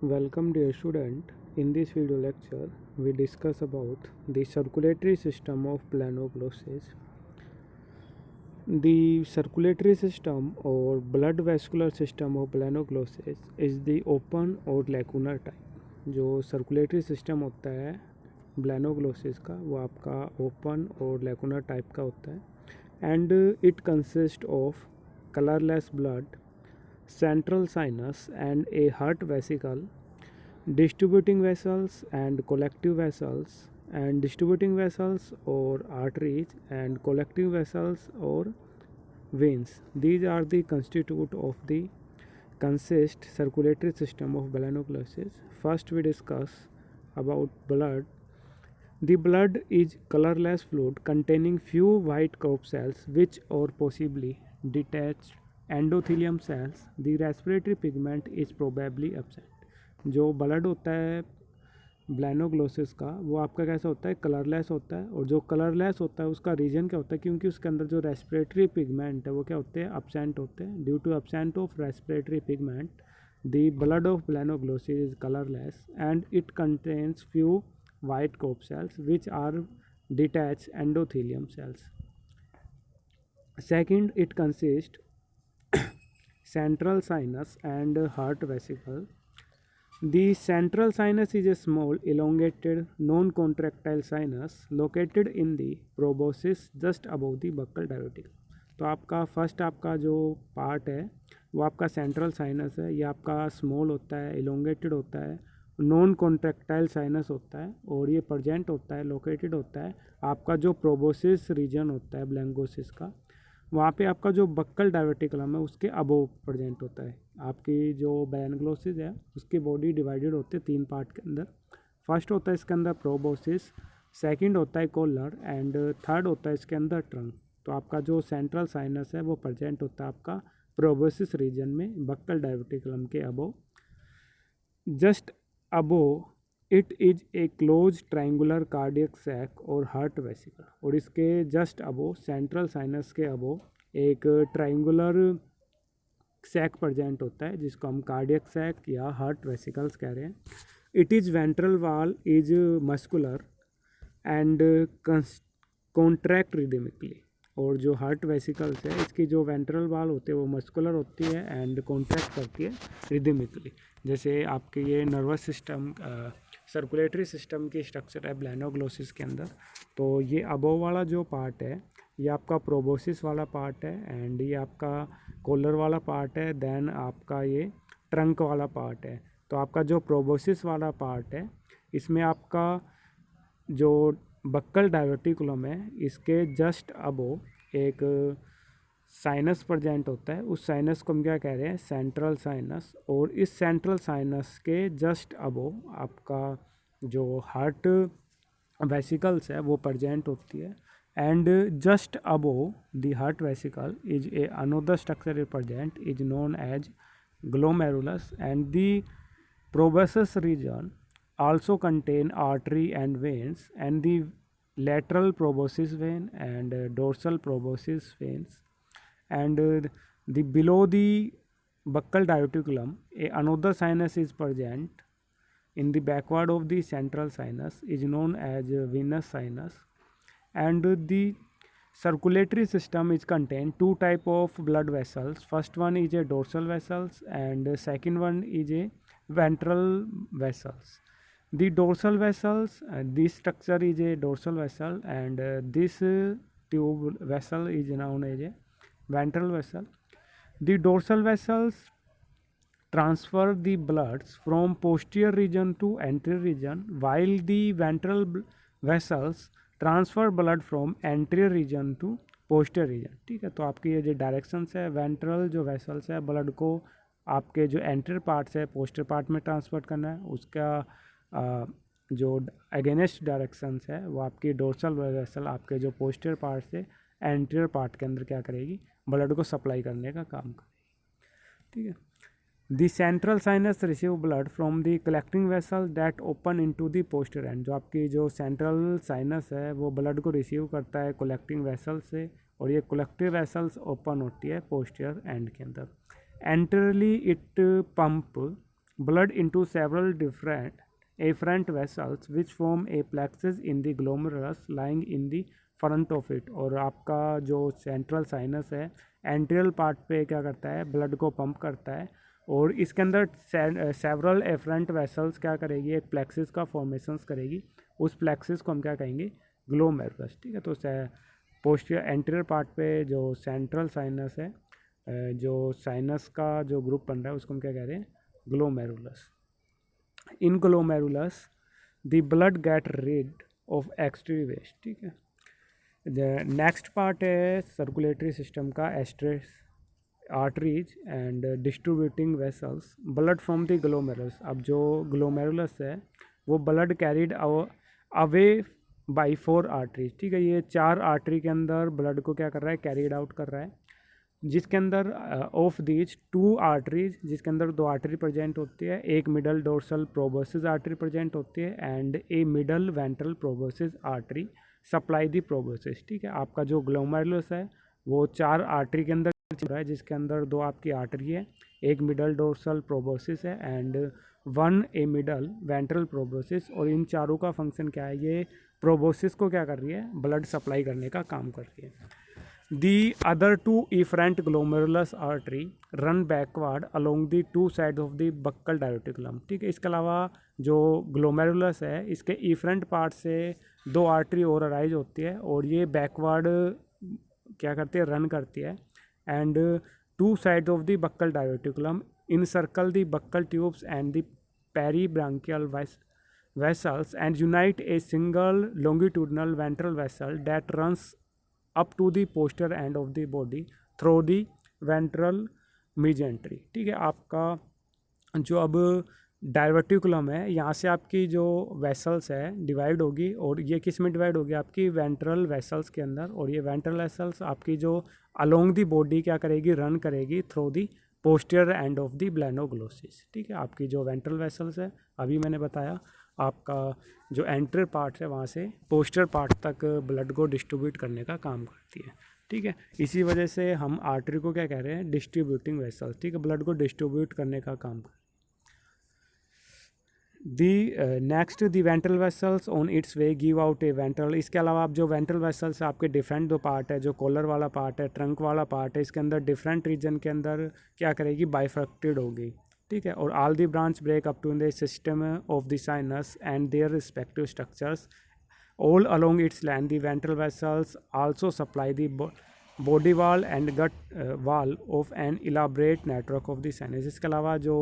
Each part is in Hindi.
Welcome dear student. In this video lecture, we discuss about the circulatory system of planoglosses. The circulatory system or blood vascular system of planoglosses is the open और lacunar type. जो circulatory system होता है planoglosses का वो आपका open और lacunar type का होता है and it consists of colorless blood, central sinus and a heart vesicle, distributing vessels and collective vessels, and distributing vessels or arteries and collective vessels or veins. These are the constitute of the consist circulatory system of melanoglosses. First we discuss about blood. The blood is colorless fluid containing few white corpuscle cells which or possibly detached endothelium cells. The respiratory pigment is probably absent. जो ब्लड होता है ब्लैनोग्लोसिस का वो आपका कैसा होता है, कलरलेस होता है। और जो कलरलेस होता है उसका रीज़न क्या होता है, क्योंकि उसके अंदर जो रेस्पिरेटरी पिगमेंट है वो क्या होते हैं, अब्सेंट होते हैं। Due to absent of respiratory pigment the blood of Balanoglossus is colourless and it contains few white corpuscle cells which are detached endothelium cells. Second, it consists central sinus and heart vesicle. The central sinus is a small, elongated, non-contractile sinus located in the proboscis just above the buccal diverticulum. तो आपका फर्स्ट आपका जो पार्ट है वो आपका सेंट्रल साइनस है। ये आपका स्मॉल होता है, इलोंगेटेड होता है, नॉन कॉन्ट्रैक्टाइल साइनस होता है और ये प्रजेंट होता है, लोकेटेड होता है आपका जो प्रोबोसिस रीजन होता है ब्लैंकोसिस का, वहाँ पे आपका जो बक्कल डायवर्टिकुलम है उसके अबोव प्रेजेंट होता है। आपकी जो ब्लैंकोसिस है उसकी बॉडी डिवाइडेड होती है तीन पार्ट के अंदर। फर्स्ट होता है इसके अंदर प्रोबोसिस, सेकंड होता है कोलर एंड थर्ड होता है इसके अंदर ट्रंक। तो आपका जो सेंट्रल साइनस है वो प्रेजेंट होता है आपका प्रोबोसिस रीजन में बक्कल डायवर्टिकुलम के above. Just above it is a closed triangular cardiac sac और heart vesicle। और इसके जस्ट above सेंट्रल साइनस के above एक ट्राइंगुलर सैक प्रेजेंट होता है जिसको हम कार्डियक सैक या हार्ट वेसिकल्स कह रहे हैं। इट इज़ वेंट्रल वाल is muscular and contract rhythmically. और जो हार्ट वेसिकल्स है इसकी जो वेंट्रल वाल होती है वो मस्कुलर होती है एंड कॉन्ट्रैक्ट करती है रिदमिकली। जैसे आपके ये नर्वस सिस्टम सर्कुलेटरी सिस्टम की स्ट्रक्चर है ब्लैनोग्लोसिस के अंदर। तो ये अबोव वाला जो पार्ट है ये आपका प्रोबोसिस वाला पार्ट है एंड ये आपका कॉलर वाला पार्ट है, देन आपका ये ट्रंक वाला पार्ट है। तो आपका जो प्रोबोसिस वाला पार्ट है इसमें आपका जो बक्कल डायवर्टिकुलम है इसके जस्ट अबोव एक साइनस प्रेजेंट होता है। उस साइनस को हम क्या कह रहे हैं, सेंट्रल साइनस। और इस सेंट्रल साइनस के जस्ट अबोव आपका जो हार्ट वेसिकल्स है वो प्रेजेंट होती है and just above the heart vesicle is a another structure present is known as glomerulus and the proboscis region also contain artery and veins and the lateral proboscis vein and dorsal proboscis veins and the below the buccal diverticulum another sinus is present in the backward of the central sinus is known as venous sinus and the circulatory system is contain two type of blood vessels. First one is a dorsal vessels and second one is a ventral vessels. The dorsal vessels, this structure is a dorsal vessel and this tube vessel is known as a ventral vessel. The dorsal vessels transfer the blood from posterior region to anterior region while the ventral vessels transfer blood from anterior region to posterior region. ठीक है, तो आपकी ये जो डायरेक्शंस है, वेंट्रल जो वेसल्स है ब्लड को आपके जो एंटीरियर पार्ट से पोस्टीरियर पार्ट में ट्रांसफर करना है, उसका जो अगेंस्ट डायरेक्शंस है वो आपकी डोर्सल वेसल आपके जो पोस्टीरियर पार्ट से एंटीरियर पार्ट के अंदर क्या करेगी, ब्लड को सप्लाई करने का काम करेगी। ठीक है, the central sinus receive blood from the collecting vessel that open into the posterior and. जो आपकी जो सेंट्रल साइनस है वो ब्लड को रिसीव करता है कलेक्टिंग वेसल से और ये कलेक्टिव वेसल्स ओपन होती है पोस्टीरियर एंड के अंदर। Anteriorly it pump blood into several different afferent vessels which form a plexus in the glomerulus lying in the front of it। और आपका जो सेंट्रल साइनस है एंट्रियल पार्ट पे क्या करता है, ब्लड को पंप करता है, और इसके अंदर सेवरल एफरेंट वेसल्स क्या करेगी, एक प्लेक्सिस का फॉर्मेशंस करेगी। उस प्लेक्सिस को हम क्या कहेंगे, ग्लोमेरुलस। ठीक है, तो पोस्टियर एंटीरियर पार्ट पे जो सेंट्रल साइनस है, जो साइनस का जो ग्रुप बन रहा है उसको हम क्या कह रहे हैं, glomerulus. In glomerulus the blood get rid of extra waste. ठीक है, नेक्स्ट पार्ट है सर्कुलेटरी सिस्टम का, एस्ट्रेस arteries and distributing vessels blood from the glomerulus. अब जो ग्लोमेरुलस है वो blood carried away by 4 arteries. ठीक है, ये 4 आर्टरी के अंदर ब्लड को क्या कर रहा है, कैरिड आउट कर रहा है, जिसके अंदर ऑफ दीज 2 आर्टरीज, जिसके अंदर 2 आर्टरी प्रेजेंट होती है, एक middle dorsal proboscis artery present होती है and A middle ventral proboscis artery supply the proboscis. ठीक है, आपका जो ग्लोमेरुलस है वो 4 आर्टरी के अंदर चल रहा है, जिसके अंदर 2 आपकी आर्टरी है, एक मिडल डोर्सल प्रोबोसिस है and 1 A middle ventral proboscis. और इन चारों का फंक्शन क्या है, ये प्रोबोसिस को क्या कर रही है, ब्लड सप्लाई करने का काम कर रही है। The other 2 efferent glomerulus artery run backward along the 2 sides of the buccal diverticulum। ठीक है, इसके अलावा जो ग्लोमेरुलस है इसके efferent पार्ट से 2 आर्टरी और अराइज होती है और ये बैकवर्ड क्या करती है, रन करती है, and 2 sides of the buccal diverticulum encircle the buccal tubes and the peribranchial vessels and unite a single longitudinal ventral vessel that runs up to the posterior end of the body through the ventral mesentery. ठीक है, आपका जो अब डायवर्टिकुलम है, यहाँ से आपकी जो वेसल्स है डिवाइड होगी, और ये किस में डिवाइड होगी, आपकी वेंट्रल वेसल्स के अंदर। और ये वेंट्रल वेसल्स आपकी जो अलोंग दी बॉडी क्या करेगी, रन करेगी through the posterior end of the Balanoglossus. ठीक है, आपकी जो वेंट्रल वेसल्स है, अभी मैंने बताया आपका जो एंटर पार्ट है वहाँ से पोस्टर पार्ट तक ब्लड को डिस्ट्रीब्यूट करने का काम करती है। ठीक है, इसी वजह से हम आर्टरी को क्या कह रहे हैं, डिस्ट्रीब्यूटिंग वेसल। ठीक है, ब्लड को डिस्ट्रीब्यूट करने का काम कर दी। Next the ventral vessels on its way give out a ventral. इसके अलावा आप जो वेंट्रल वेसल्स आपके डिफरेंट 2 पार्ट है, जो कॉलर वाला पार्ट है, ट्रंक वाला पार्ट है, इसके अंदर डिफरेंट रीजन के अंदर क्या करेगी, बाइफर्क्टेड होगी। ठीक है, और all the branch break up to the system of the sinus and their respective structures all along its land. The ventral vessels also supply the body wall and gut wall of an elaborate network of the sinus. इसके अलावा जो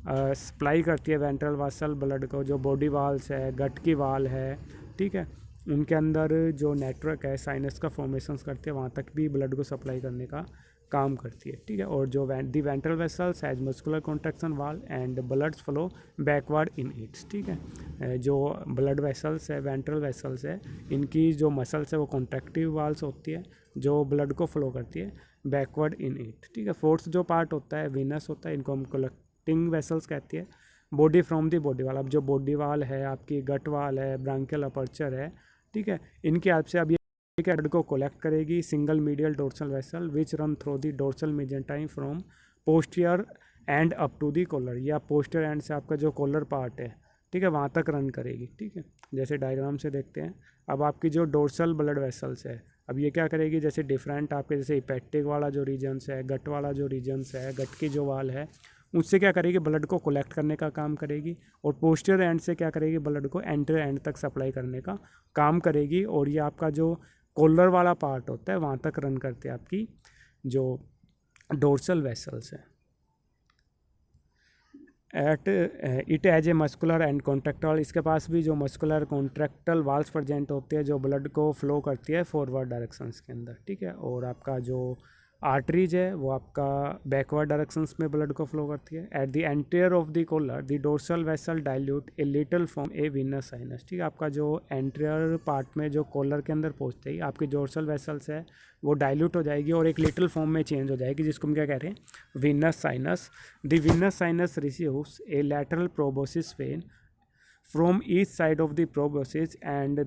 सप्लाई करती है वेंट्रल वेसल ब्लड को, जो बॉडी वाल्स है, गट की वाल है, ठीक है, उनके अंदर जो नेटवर्क है साइनस का फॉर्मेशंस करती है, वहाँ तक भी ब्लड को सप्लाई करने का काम करती है। ठीक है, और जो the ventral vessels has muscular contraction wall and bloods flow backward in its. ठीक है, जो ब्लड वेसल्स है, वेंट्रल वेसल्स है, इनकी जो मसल्स है वो कॉन्ट्रैक्टिव वाल्स होती है जो ब्लड को फ्लो करती है बैकवर्ड इन इट। ठीक है, फोर्थ जो पार्ट होता है वेनस होता है, इनको हम कलेक्टिंग वेसल्स कहती है। बॉडी फ्रॉम दी बॉडी वाल, अब जो बॉडी वाल है, आपकी गट वाल है, ब्रांकियल अपर्चर है, ठीक है, इनकी हेल्प से अब ये ब्लड को कलेक्ट करेगी single medial dorsal vessel which run through the dorsal mesentery from posterior end up to the collar, या पोस्टियर एंड से आपका जो कॉलर पार्ट है, ठीक है, वहाँ तक रन करेगी। ठीक है, जैसे डायग्राम से देखते हैं। अब आपकी जो डोर्सल ब्लड वेसल्स है, अब ये क्या करेगी, जैसे डिफरेंट आपके जैसे हिपैटिक वाला जो रीजन्स है, गट वाला जो रीजन्स है, गट की जो वाल है, उससे क्या करेगी, ब्लड को कलेक्ट करने का काम करेगी, और पोस्टियर एंड से क्या करेगी, ब्लड को एंटर एंड तक सप्लाई करने का काम करेगी। और ये आपका जो कॉलर वाला पार्ट होता है वहाँ तक रन करते हैं आपकी जो डोर्सल वेसल्स है। At it as a muscular and contractile, इसके पास भी जो मस्कुलर कॉन्ट्रैक्टल वाल्स प्रेजेंट होते हैं जो ब्लड को फ्लो करती है फॉरवर्ड डायरेक्शंस के अंदर। ठीक है, और आपका जो आर्टरीज है वो आपका बैकवर्ड डायरेक्शंस में ब्लड को फ्लो करती है। At the anterior of the collar the dorsal vessel dilute a little from a venous sinus. ठीक है, आपका जो एंटीरियर पार्ट में जो कॉलर के अंदर पहुंचते ही आपकी डोर्सल वेसल्स है वो डाइल्यूट हो जाएगी और एक लिटिल फॉर्म में चेंज हो जाएगी, जिसको हम क्या कह रहे हैं, venous sinus. The venous sinus receives a lateral proboscis vein from each side of the proboscis and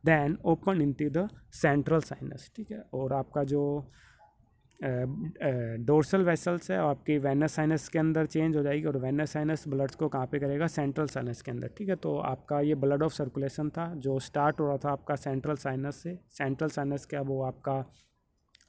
then open into the central sinus. ठीक है, और आपका जो डोर्सल वेसल्स है, आपकी वेनस साइनस के अंदर चेंज हो जाएगी, और वेनस साइनस ब्लड्स को कहाँ पे करेगा, सेंट्रल साइनस के अंदर। ठीक है, तो आपका ये ब्लड ऑफ सर्कुलेशन था जो स्टार्ट हो रहा था आपका सेंट्रल साइनस से। सेंट्रल साइनस क्या, वो आपका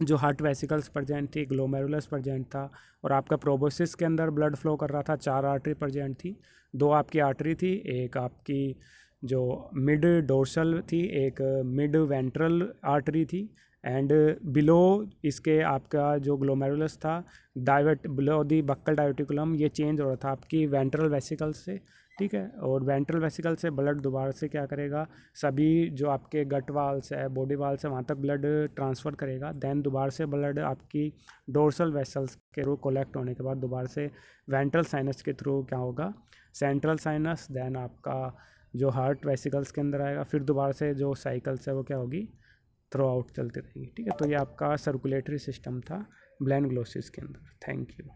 जो हार्ट वेसिकल्स प्रेजेंट थी, ग्लोमेरुलस प्रेजेंट था, और आपका प्रोबोसिस के अंदर ब्लड फ्लो कर रहा था। 4 आर्टरी प्रेजेंट थी, 2 आपकी आर्टरी थी, एक आपकी जो मिड डोर्सल थी, एक मिड वेंट्रल आर्टरी थी, एंड बिलो इसके आपका जो ग्लोमेरुलस था, divert below the buccal diverticulum, ये चेंज हो रहा था आपकी वेंट्रल वेसिकल से। ठीक है, और वेंट्रल वेसिकल से ब्लड दोबारा से क्या करेगा, सभी जो आपके गट वाल्स है, बॉडी वाल्स है, वहाँ तक ब्लड ट्रांसफ़र करेगा। देन दोबारा से ब्लड आपकी डोर्सल वेसल्स के थ्रू कलेक्ट होने के बाद दोबारा से वेंट्रल साइनस के थ्रू क्या होगा, सेंट्रल साइनस, देन आपका जो हार्ट वेसिकल्स के अंदर आएगा, फिर दोबारा से जो साइकिल्स है वो क्या होगी, थ्रू आउट चलती रहेगी। ठीक है, तो ये आपका सर्कुलेटरी सिस्टम था ब्लैन ग्लोसिस के अंदर। Thank you.